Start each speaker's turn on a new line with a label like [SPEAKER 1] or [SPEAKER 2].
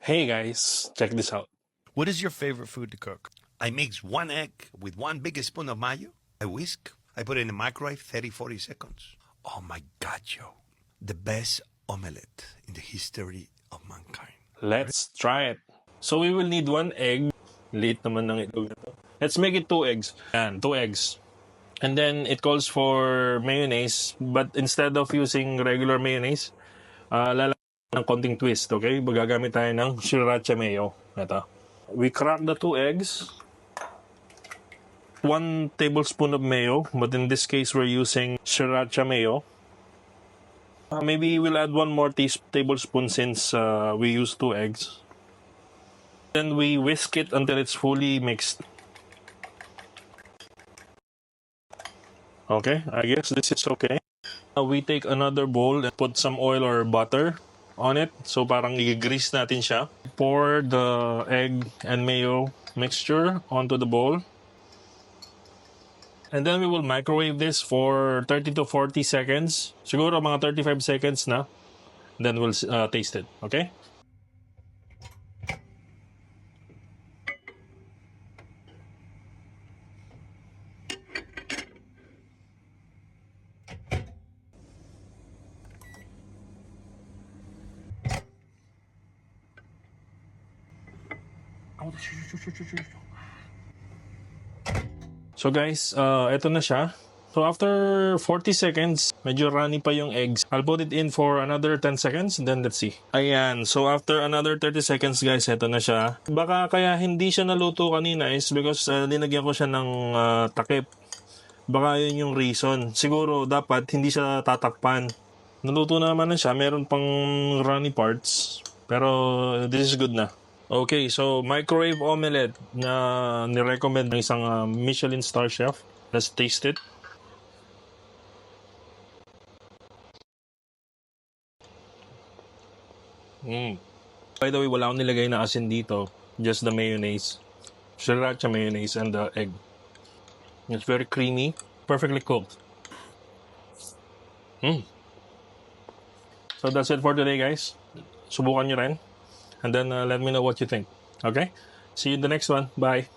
[SPEAKER 1] Hey guys, check this out.
[SPEAKER 2] What is your favorite food to cook?
[SPEAKER 3] I mix one egg with one big spoon of mayo. I whisk. I put it in the microwave 30-40 seconds. Oh my God, Joe. The best omelette in the history of mankind.
[SPEAKER 1] Let's try it. So we will need 1 egg. Late naman ng itlog na to. Let's make it 2 eggs. Yan, 2 eggs. And then it calls for mayonnaise, but instead of using regular mayonnaise, lalagyan ng konting twist, okay? Gagamit tayo ng sriracha mayo. Ito. We crack the 2 eggs. 1 tablespoon of mayo, but in this case we're using sriracha mayo. Maybe we'll add 1 more tablespoon since we use 2 eggs. Then we whisk it until it's fully mixed. Okay, I guess this is okay. Now we take another bowl and put some oil or butter on it. So parang i-grease natin siya. Pour the egg and mayo mixture onto the bowl. And then we will microwave this for 30 to 40 seconds. Siguro mga 35 seconds na. Then we'll taste it. Okay? So guys, eto na siya. So after 40 seconds, medyo runny pa yung eggs. I'll put it in for another 10 seconds, then let's see. Ayan, so after another 30 seconds guys, eto na siya. Baka kaya hindi siya naluto kanina is because linagyan ko siya ng takip. Baka yun yung reason. Siguro dapat hindi siya tatakpan. Naluto na naman na siya, meron pang runny parts. Pero this is good na. Okay, so microwave omelette na nirecommend ng isang Michelin star chef. Let's taste it. By the way, wala akong nilagay na asin dito. Just the mayonnaise. Sriracha mayonnaise and the egg. It's very creamy. Perfectly cooked. So that's it for today guys. Subukan nyo rin. And then let me know what you think. Okay? See you in the next one. Bye.